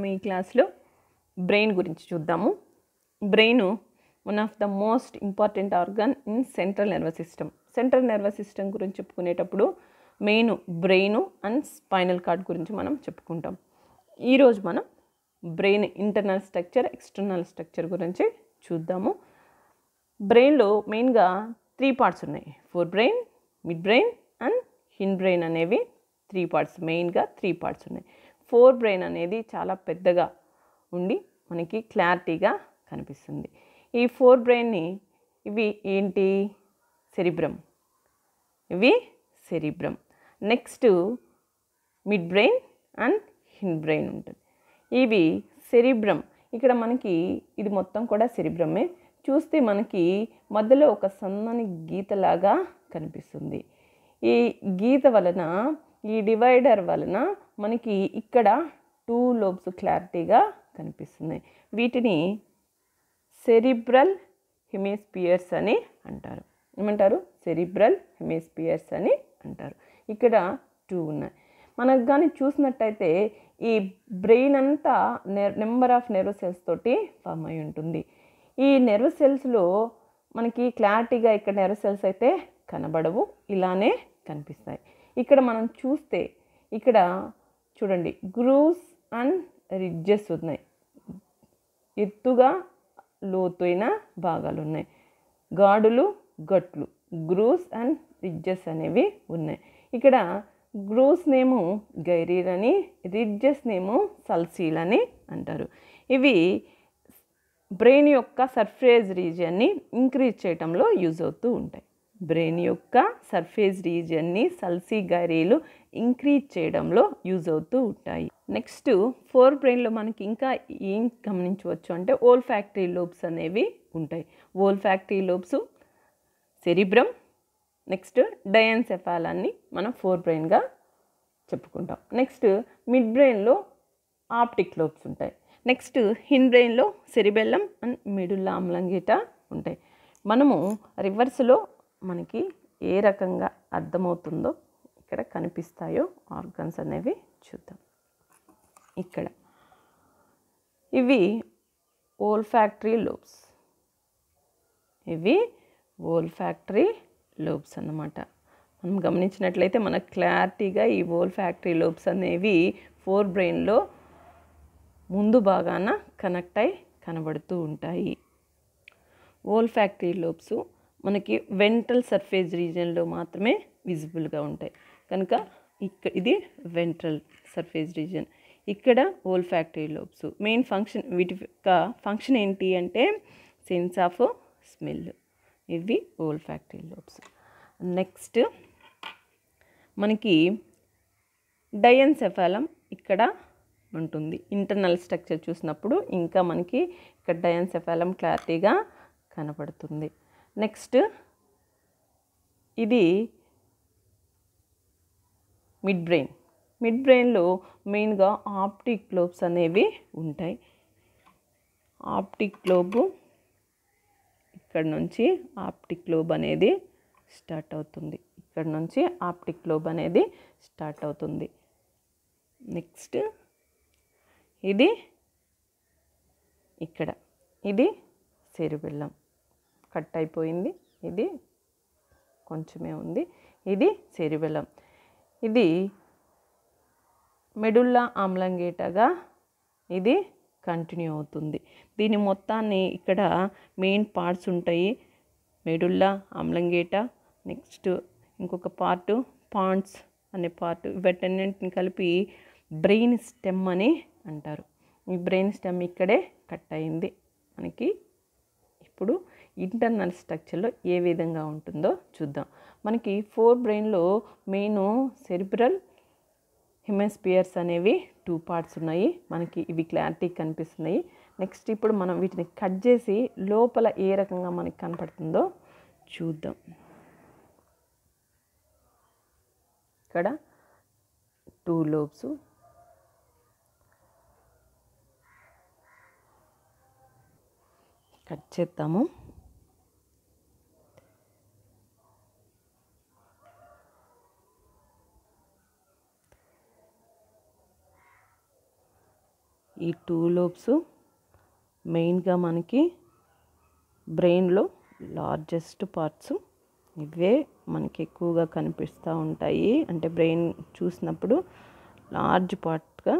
ఈ క్లాస్లో బ్రెయిన్ గురించి చూద్దాము. Brain one of the most important organ in central nervous system. Central nervous system గురించి చెప్పుకునేటప్పుడు main brain and spinal cord గురించి మనం చెప్పుకుంటాం. ఈరోజు మనం brain internal structure, external structure గురించి చూద్దాము. బ్రెయిన్లో మెయిన్గా 3 పార్ట్స్ ఉన్నాయి. Fore brain, mid brain and hind brain అనేవి 3 పార్ట్స్. మెయిన్గా 3 పార్ట్స్ ఉన్నాయి. ఫోర్ బ్రెయిన్ అనేది చాలా పెద్దగా ఉండి మనకి క్లారిటీగా కనిపిస్తుంది. ఈ ఫోర్ బ్రెయిన్ని ఇవి ఏంటి? సెరిబ్రమ్. ఇవి cerebrum. Next mid brain and hind brain ఉంటుంది. ఇవి సెరిబ్రమ్. ఇక్కడ మనకి ఇది మొత్తం కూడా సెరిబ్రమే. చూస్తే మనకి మధ్యలో ఒక సన్నని గీతలాగా కనిపిస్తుంది. ఈ గీత వలన, ఈ డివైడర్ వలన మనకి ఇక్కడ 2 లోబ్స్ క్లారిటీగా కనిపిస్తున్నాయి. వీటిని సెరిబ్రల్ హెమిస్పియర్స్ అని అంటారు. ఏమంటారు? సెరిబ్రల్ హెమిస్పియర్స్ అని అంటారు. ఇక్కడ 2 ఉన్నాయి. మనకు కానీ చూసినట్టయితే ఈ బ్రెయిన్ అంతా నెంబర్ ఆఫ్ నెర్వ్ సెల్స్ తోటి ఫామ్ అయి ఉంటుంది. ఈ నెర్వ్ సెల్స్లో మనకి క్లారిటీగా ఇక్కడ నెర్వ్ సెల్స్ అయితే కనబడవు, ఇలానే కనిపిస్తాయి. ఇక్కడ మనం చూస్తే ఇక్కడ చూడండి, గ్రూవ్స్ అండ్ రిడ్జెస్ ఉన్నాయి. ఎత్తుగా లోతైన భాగాలు ఉన్నాయి. గాడులు, గట్లు, గ్రూవ్స్ అండ్ రిడ్జెస్ అనేవి ఉన్నాయి. ఇక్కడ గ్రూవ్స్ నేము గైరీర్ అని, రిడ్జెస్ నేము సల్సీల్ అని అంటారు. ఇవి బ్రెయిన్ యొక్క సర్ఫేస్ రీజియన్ని ఇంక్రీజ్ చేయడంలో యూజ్ అవుతూ ఉంటాయి. బ్రెయిన్ యొక్క సర్ఫేస్ రీజియన్ని సల్సీ గైరీలు ఇంక్రీజ్ చేయడంలో యూజ్ అవుతూ ఉంటాయి. నెక్స్ట్ ఫోర్ బ్రెయిన్లో మనకి ఇంకా ఏం గమనించవచ్చు అంటే ఓల్ఫాక్టరీ లోబ్స్ అనేవి ఉంటాయి. ఓల్ఫాక్టరీ లోబ్స్, సెరిబ్రమ్, నెక్స్ట్ డయాన్సెఫాలాన్ని మనం ఫోర్ బ్రెయిన్గా చెప్పుకుంటాం. నెక్స్ట్ మిడ్ బ్రెయిన్లో ఆప్టిక్ లోబ్స్ ఉంటాయి. నెక్స్ట్ హిండ్ బ్రెయిన్లో సెరిబెల్లం అండ్ మెడుల్లా ఆమ్లాంగేటా ఉంటాయి. మనము రివర్స్లో మనకి ఏ రకంగా అర్థమవుతుందో ఇక్కడ కనిపిస్తాయో ఆర్గన్స్ అనేవి చూద్దాం. ఇక్కడ ఇవి ఓల్ఫాక్టరీ లోబ్స్. ఇవి ఓల్ఫాక్టరీ లోబ్స్ అన్నమాట. మనం గమనించినట్లయితే మనకు క్లారిటీగా ఈ ఓల్ఫాక్టరీ లోబ్స్ అనేవి ఫోర్ బ్రెయిన్లో ముందు భాగాన కనెక్ట్ అయి కనబడుతూ ఉంటాయి. ఓల్ఫాక్టరీ లోబ్స్ మనకి వెంట్రల్ సర్ఫేస్ రీజియన్లో మాత్రమే విజిబుల్గా ఉంటాయి కనుక ఇది వెంట్రల్ సర్ఫేస్ రీజియన్. ఇక్కడ ఓల్ఫాక్టరీ లోబ్స్ మెయిన్ ఫంక్షన్, వీటి యొక్క ఫంక్షన్ ఏంటి అంటే సెన్స్ ఆఫ్ స్మెల్. ఇవి ఓల్ఫాక్టరీ లోబ్స్. నెక్స్ట్ మనకి డయాన్సెఫాలం ఇక్కడ ఉంటుంది. ఇంటర్నల్ స్ట్రక్చర్ చూసినప్పుడు ఇంకా మనకి ఇక్కడ డయాన్సెఫాలం క్లారిటీగా కనపడుతుంది. నెక్స్ట్ ఇది మిడ్ బ్రెయిన్. మిడ్ బ్రెయిన్లో మెయిన్గా ఆప్టిక్ లోబ్స్ అనేవి ఉంటాయి. ఆప్టిక్ లోబు ఇక్కడ నుంచి ఆప్టిక్ లోబ్ అనేది స్టార్ట్ అవుతుంది. ఇక్కడ నుంచి ఆప్టిక్ లోబ్ అనేది స్టార్ట్ అవుతుంది. నెక్స్ట్ ఇది ఇక్కడ, ఇది సెరిబెల్లం కట్ అయిపోయింది, ఇది కొంచెమే ఉంది, ఇది సెరిబెల్లం. ఇది మెడుల్లా ఆమ్లాంగేటాగా ఇది కంటిన్యూ అవుతుంది. దీని మొత్తాన్ని ఇక్కడ మెయిన్ పార్ట్స్ ఉంటాయి. మెడుల్లా ఆమ్లాంగేటా, నెక్స్ట్ ఇంకొక పార్టు పాండ్స్ అనే పార్ట్, వీటన్నింటిని కలిపి బ్రెయిన్ స్టెమ్ అని అంటారు. ఈ బ్రెయిన్ స్టెమ్ ఇక్కడే కట్ అయింది. మనకి ఇప్పుడు ఇంటర్నల్ స్ట్రక్చర్లో ఏ విధంగా ఉంటుందో చూద్దాం. మనకి ఫోర్ బ్రెయిన్లో మెయిన్ సెరిబ్రల్ హెమిస్పియర్స్ అనేవి 2 పార్ట్స్ ఉన్నాయి. మనకి ఇవి క్లారిటీ కనిపిస్తున్నాయి. నెక్స్ట్ ఇప్పుడు మనం వీటిని కట్ చేసి లోపల ఏ రకంగా మనకి కనపడుతుందో చూద్దాం. ఇక్కడ 2 లోబ్స్, కట్ చేద్దాము. ఈ టూ లోబ్స్ మెయిన్గా మనకి బ్రెయిన్లో లార్జెస్ట్ పార్ట్స్ ఇవే మనకి ఎక్కువగా కనిపిస్తూ ఉంటాయి. అంటే బ్రెయిన్ చూసినప్పుడు లార్జ్ పార్ట్గా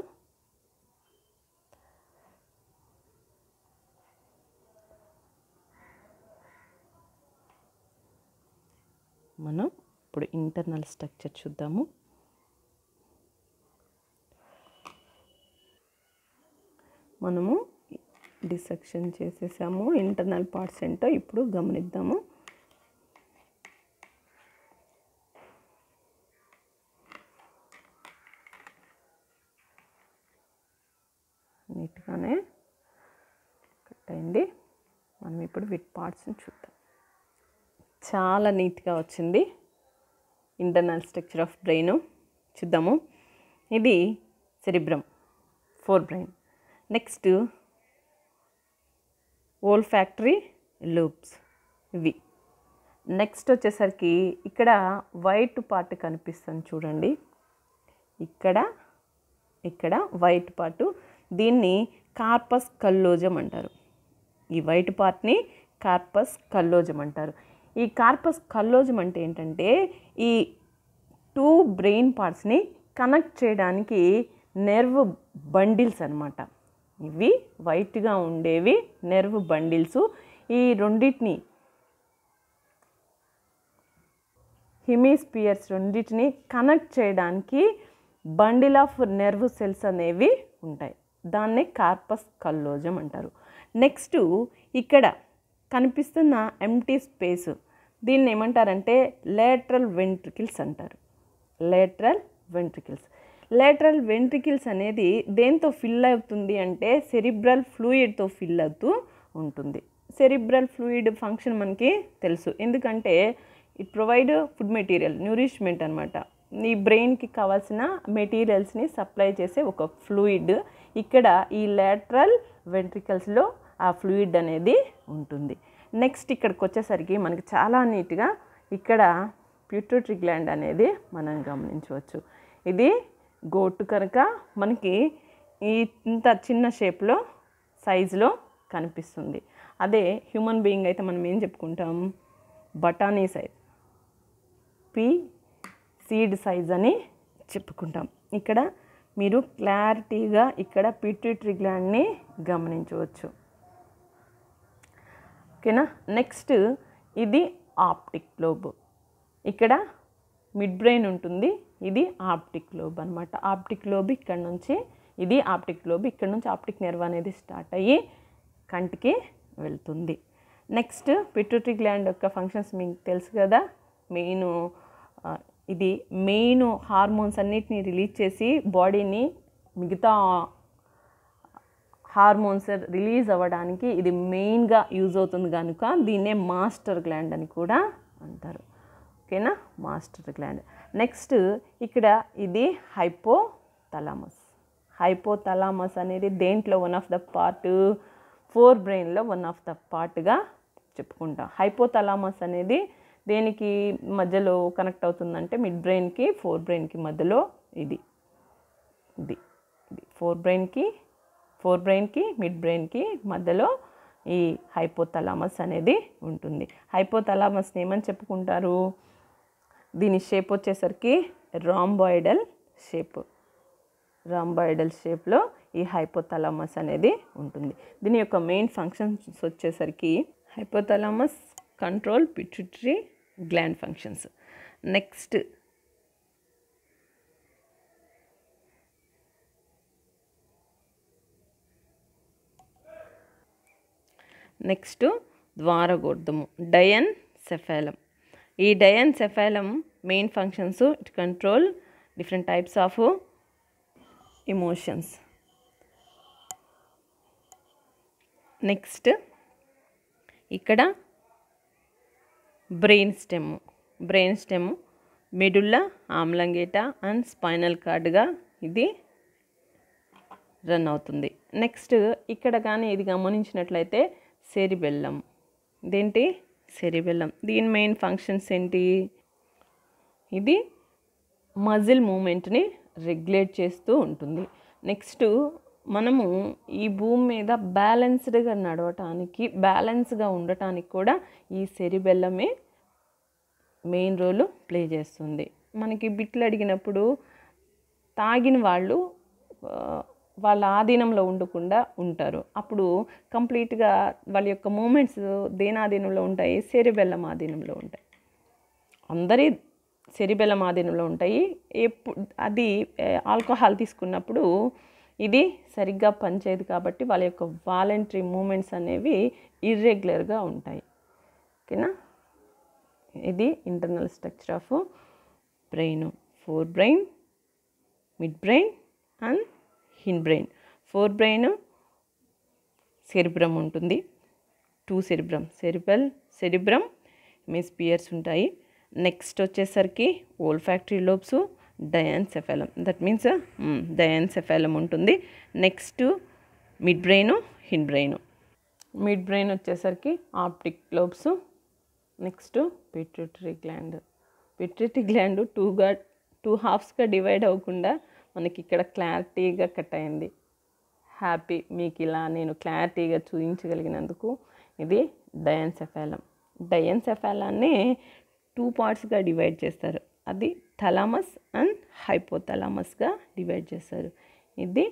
మనం ఇప్పుడు ఇంటర్నల్ స్ట్రక్చర్ చూద్దాము. మనము డిసెక్షన్ చేసేసాము. ఇంటర్నల్ పార్ట్స్ ఏంటో ఇప్పుడు గమనిద్దాము. నీట్గానే కట్ అయింది. మనం ఇప్పుడు వీటి పార్ట్స్ని చూద్దాం. చాలా నీట్గా వచ్చింది ఇంటర్నల్ స్ట్రక్చర్ ఆఫ్ బ్రెయిన్. చూద్దాము. ఇది cerebrum, fore brain. Next olfactory lobes ఇవి. నెక్స్ట్ వచ్చేసరికి ఇక్కడ వైట్ పార్ట్ కనిపిస్తుంది చూడండి. ఇక్కడ వైట్ పార్ట్, దీన్ని కార్పస్ కల్లోజం అంటారు. ఈ వైట్ పార్ట్ని కార్పస్ కల్లోజం అంటారు. ఈ కార్పస్ కల్లోజం అంటే ఏంటంటే ఈ టూ బ్రెయిన్ పార్ట్స్ని కనెక్ట్ చేయడానికి నెర్వ్ బండిల్స్ అన్నమాట. ఇవి వైట్గా ఉండేవి నెర్వ్ బండిల్స్. ఈ రెండింటిని హెమిస్పియర్స్ రెండింటిని కనెక్ట్ చేయడానికి బండిల్ ఆఫ్ నెర్వ్ సెల్స్ అనేవి ఉంటాయి. దాన్నే కార్పస్ కల్లోజం అంటారు. నెక్స్ట్ ఇక్కడ కనిపిస్తున్న ఎంటీ స్పేస్, దీన్ని ఏమంటారంటే లేటరల్ వెంట్రికిల్స్ అంటారు. లేటరల్ వెంట్రికిల్స్ అనేది దేంతో ఫిల్ అవుతుంది అంటే సెరిబ్రల్ ఫ్లూయిడ్తో ఫిల్ అవుతూ ఉంటుంది. సెరిబ్రల్ ఫ్లూయిడ్ ఫంక్షన్ మనకి తెలుసు, ఎందుకంటే ఇట్ ప్రొవైడ్ ఫుడ్ మెటీరియల్, న్యూరిష్మెంట్ అనమాట. ఈ బ్రెయిన్కి కావాల్సిన మెటీరియల్స్ని సప్లై చేసే ఒక ఫ్లూయిడ్. ఇక్కడ ఈ లేటరల్ వెంట్రికల్స్లో ఆ ఫ్లూయిడ్ అనేది ఉంటుంది. నెక్స్ట్ ఇక్కడికి వచ్చేసరికి మనకి చాలా నీట్గా ఇక్కడ పిట్యూటరీ గ్లాండ్ అనేది మనం గమనించవచ్చు. ఇది గోటు కనుక మనకి ఇంత చిన్న షేప్లో సైజులో కనిపిస్తుంది. అదే హ్యూమన్ బీయింగ్ అయితే మనం ఏం చెప్పుకుంటాం, బఠానీ సైజ్, పీ సీడ్ సైజ్ అని చెప్పుకుంటాం. ఇక్కడ మీరు క్లారిటీగా ఇక్కడ పిట్యూటరీ గ్లాండ్ని గమనించవచ్చు. ఓకేనా. నెక్స్ట్ ఇది ఆప్టిక్ లోబ్. ఇక్కడ మిడ్ బ్రెయిన్ ఉంటుంది, ఇది ఆప్టిక్ లోబ్ అనమాట. ఆప్టిక్ లోబ్ ఇక్కడ నుంచి, ఇది ఆప్టిక్ లోబ్, ఇక్కడ నుంచి ఆప్టిక్ నెర్వ్ అనేది స్టార్ట్ అయ్యి కంటికి వెళ్తుంది. నెక్స్ట్ పిట్యూటరీ గ్లాండ్ యొక్క ఫంక్షన్స్ మీకు తెలుసు కదా. ఇది మెయిన్ హార్మోన్స్ అన్నిటిని రిలీజ్ చేసి బాడీని మిగతా హార్మోన్స్ రిలీజ్ అవ్వడానికి ఇది మెయిన్గా యూజ్ అవుతుంది కనుక దీన్నే మాస్టర్ గ్లాండ్ అని కూడా అంటారు. ఓకేనా, మాస్టర్ గ్లాండ్. నెక్స్ట్ ఇక్కడ ఇది హైపోథాలమస్. హైపోథాలమస్ అనేది దేంట్లో one of the part, four బ్రెయిన్లో వన్ ఆఫ్ ద పార్ట్గా చెప్పుకుంటాం. హైపోథాలమస్ అనేది దేనికి మధ్యలో కనెక్ట్ అవుతుందంటే మిడ్ బ్రెయిన్కి ఫోర్ బ్రెయిన్కి మధ్యలో. ఇది ఫోర్ బ్రెయిన్కి మిడ్ బ్రెయిన్కి మధ్యలో ఈ హైపోథాలమస్ అనేది ఉంటుంది. హైపోథాలమస్ని ఏమని చెప్పుకుంటారు, దీని షేప్ వచ్చేసరికి రాంబాయిడల్ షేప్లో ఈ హైపోథాలమస్ అనేది ఉంటుంది. దీని యొక్క మెయిన్ ఫంక్షన్స్ వచ్చేసరికి hypothalamus control pituitary gland functions. Next ద్వారగోర్ధము, డయన్సెఫాలం. ఈ diencephalon main functions it control different types of emotions. Next ఇక్కడ brain stem medulla oblongata and spinal కార్డ్గా ఇది రన్ అవుతుంది. నెక్స్ట్ ఇక్కడ కానీ ఇది గమనించినట్లయితే సెరిబెల్లం. సెరిబెల్లం దీని మెయిన్ ఫంక్షన్స్ ఏంటి, ఇది మజిల్ మూమెంట్ని రెగ్యులేట్ చేస్తూ ఉంటుంది. నెక్స్ట్ మనము ఈ భూమి మీద బ్యాలెన్స్డ్గా నడవటానికి, బ్యాలెన్స్గా ఉండటానికి కూడా ఈ సెరిబెల్లమే మెయిన్ రోల్ ప్లే చేస్తుంది. మనకి బిట్లు అడిగినప్పుడు తాగిన వాళ్ళు వాళ్ళ ఆధీనంలో ఉండకుండా ఉంటారు. అప్పుడు కంప్లీట్గా వాళ్ళ యొక్క మూమెంట్స్ దేని ఆధీనంలో ఉంటాయి? సెరిబెల్లం ఆధీనంలో ఉంటాయి. అందరి సెరిబెల్లం ఆధీనంలో ఉంటాయి. అది ఆల్కహాల్ తీసుకున్నప్పుడు ఇది సరిగ్గా పనిచేయదు కాబట్టి వాళ్ళ యొక్క వాలంటరీ మూమెంట్స్ అనేవి ఇర్రెగ్యులర్గా ఉంటాయి. ఓకేనా? ఇది internal structure of brain. Fore brain, mid brain and hind brain. Fore brain cerebrum ఉంటుంది. 2 సెరిబ్రమ్, సెరిబ్రమ్ హెమిస్పియర్స్ ఉంటాయి. నెక్స్ట్ వచ్చేసరికి olfactory lobes, diencephalon, that means diencephalon ఉంటుంది. Next mid brain, hind brain. Mid brain వచ్చేసరికి optic lobes. Next pituitary gland. Pituitary gland 2 హాఫ్స్గా divide అవ్వకుండా మనకి ఇక్కడ క్లారిటీగా కట్ అయింది. హ్యాపీ, మీకు ఇలా నేను క్లారిటీగా చూపించగలిగినందుకు. ఇది డయాన్సెఫాలం. డయాన్సెఫాలాన్ని 2 పార్ట్స్గా డివైడ్ చేస్తారు. అది థలామస్ అండ్ హైపోథలామస్గా డివైడ్ చేస్తారు. ఇది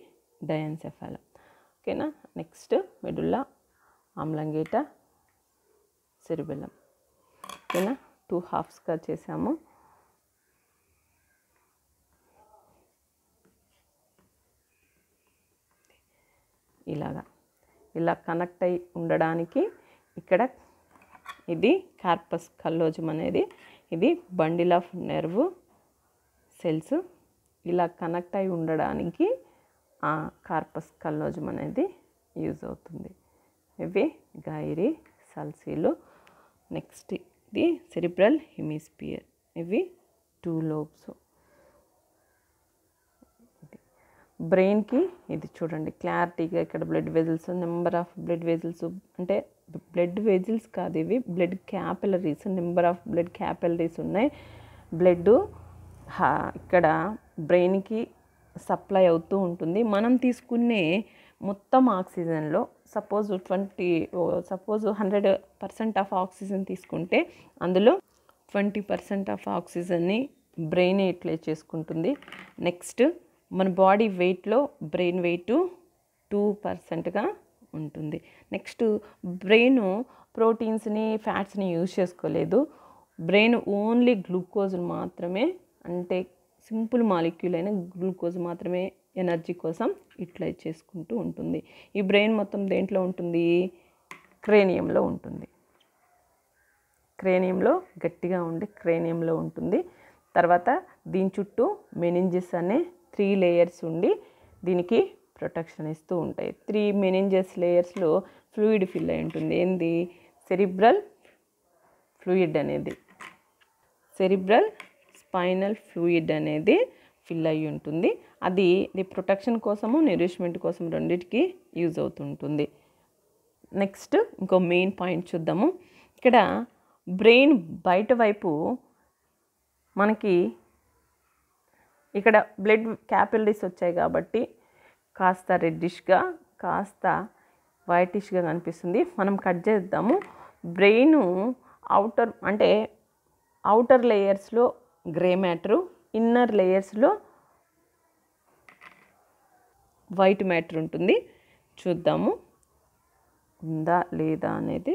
డయాన్సెఫాలం. ఓకేనా? Next medulla oblongata, cerebellum. ఓకేనా? 2 హాఫ్స్గా చేసాము. ఇలా కనెక్ట్ అయి ఉండడానికి ఇక్కడ ఇది కార్పస్ కల్లోజం అనేది, ఇది బండిల్ ఆఫ్ నెర్వ్ సెల్స్. ఇలా కనెక్ట్ అయి ఉండడానికి ఆ కార్పస్ కల్లోజం అనేది యూజ్ అవుతుంది. ఇవి గైరీ సల్సీలు. నెక్స్ట్ ఇది సెరిబ్రల్ హెమిస్పియర్. ఇవి 2 లోబ్స్. బ్రెయిన్కి ఇది చూడండి క్లారిటీగా ఇక్కడ blood vessels, number of blood vessels, అంటే బ్లడ్ వెజిల్స్ కాదు, ఇవి blood capillaries, number of blood capillaries ఉన్నాయి. బ్లడ్ ఇక్కడ బ్రెయిన్కి సప్లై అవుతూ ఉంటుంది. మనం తీసుకునే మొత్తం ఆక్సిజన్లో సపోజ్ 100% ఆఫ్ ఆక్సిజన్ తీసుకుంటే అందులో 20% ఆఫ్ ఆక్సిజన్ని బ్రెయిన్ యూటిలైజ్ చేసుకుంటుంది. నెక్స్ట్ మన బాడీ వెయిట్లో బ్రెయిన్ వెయిట్ 2%గా ఉంటుంది. నెక్స్ట్ బ్రెయిన్ ప్రోటీన్స్ని, ఫ్యాట్స్ని యూజ్ చేసుకోలేదు. బ్రెయిన్ ఓన్లీ గ్లూకోజ్ మాత్రమే, అంటే సింపుల్ మాలిక్యూల్ అయిన గ్లూకోజ్ మాత్రమే ఎనర్జీ కోసం యూటిలైజ్ చేసుకుంటూ ఉంటుంది. ఈ బ్రెయిన్ మొత్తం దేంట్లో ఉంటుంది? క్రేనియంలో ఉంటుంది. క్రేనియంలో గట్టిగా ఉండి క్రేనియంలో ఉంటుంది. తర్వాత దీని చుట్టూ మెనింజెస్ అనే 3 లేయర్స్ ఉండి దీనికి ప్రొటెక్షన్ ఇస్తూ ఉంటాయి. 3 మెనింజెస్ లేయర్స్లో ఫ్లూయిడ్ ఫిల్ అయి ఉంటుంది. ఏంది? సెరిబ్రల్ ఫ్లూయిడ్ అనేది, సెరిబ్రల్ స్పైనల్ ఫ్లూయిడ్ అనేది ఫిల్ అయి ఉంటుంది. అది ప్రొటెక్షన్ కోసము, నరిష్మెంట్ కోసం రెండింటికి యూజ్ అవుతుంటుంది. నెక్స్ట్ ఇంకో మెయిన్ పాయింట్ చూద్దాము. ఇక్కడ బ్రెయిన్ బయట వైపు మనకి ఇక్కడ బ్లడ్ క్యాపిలరీస్ వచ్చాయి కాబట్టి కాస్త రెడ్డిష్గా, కాస్త వైటిష్గా కనిపిస్తుంది. మనం కట్ చేద్దాము. బ్రెయిన్ అవుటర్ లేయర్స్లో గ్రే మ్యాటరు, ఇన్నర్ లేయర్స్లో వైట్ మ్యాటర్ ఉంటుంది. చూద్దాము ఉందా లేదా అనేది.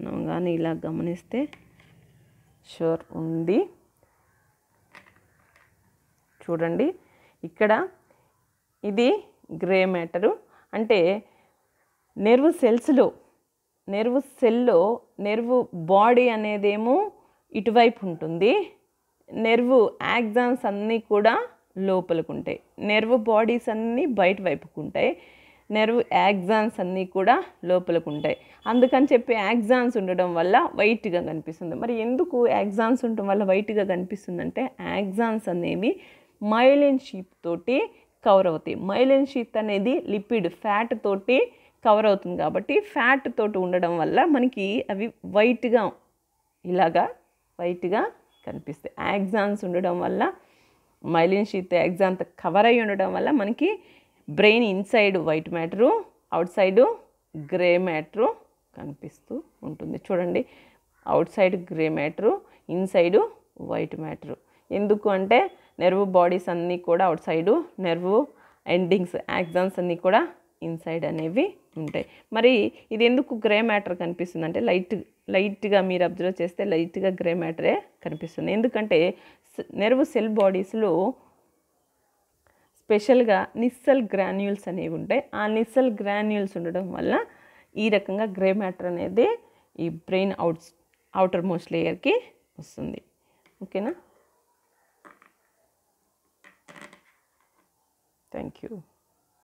మనం కానీ ఇలా గమనిస్తే షూర్ ఉంది. చూడండి ఇక్కడ ఇది గ్రే మ్యాటరు, అంటే నెర్వ్ బాడీ అనేదేమో ఇటువైపు ఉంటుంది. నెర్వ్ యాక్సాన్స్ అన్నీ కూడా లోపలికి ఉంటాయి. నెర్వ్ బాడీస్ అన్నీ బయట వైపుకు ఉంటాయి. నెర్వ్ యాక్సాన్స్ అన్నీ కూడా లోపలికి ఉంటాయి. అందుకని చెప్పి యాక్సాన్స్ ఉండడం వల్ల వైట్గా కనిపిస్తుంది. మరి ఎందుకు యాక్సాన్స్ ఉండడం వల్ల వైట్గా కనిపిస్తుందంటే యాక్సాన్స్ అనేవి మైలిన్ షీత్ తోటి కవర్ అవుతాయి. మైలిన్ షీత్ అనేది లిపిడ్ ఫ్యాట్ తోటి కవర్ అవుతుంది కాబట్టి ఫ్యాట్ తోటి ఉండడం వల్ల మనకి అవి వైట్గా ఇలాగా వైట్గా కనిపిస్తాయి. యాక్సాన్స్ ఉండడం వల్ల మైలిన్ షీత్ యాక్సాన్తో కవర్ అయి ఉండడం వల్ల మనకి brain inside white matter, outside grey matter కనిపిస్తూ ఉంటుంది. చూడండి, outside grey matter, inside white matter. ఎందుకు అంటే నెర్వ్ బాడీస్ అన్నీ కూడా outside, nerve endings axons అన్నీ కూడా ఇన్సైడ్ అనేవి ఉంటాయి. మరి ఇది ఎందుకు గ్రే మ్యాటర్ కనిపిస్తుంది అంటే లైట్గా మీరు అబ్జర్వ్ చేస్తే లైట్గా గ్రే మ్యాటరే కనిపిస్తుంది. ఎందుకంటే నెర్వ్ సెల్ బాడీస్లో స్పెషల్గా నిస్సల్ గ్రాన్యూల్స్ అనేవి ఉంటాయి. ఆ నిస్సల్ గ్రాన్యూల్స్ ఉండడం వల్ల ఈ రకంగా గ్రే మ్యాటర్ అనేది ఈ బ్రెయిన్ అవుటర్ మోస్ట్ లేయర్కి వస్తుంది. ఓకేనా? Thank you.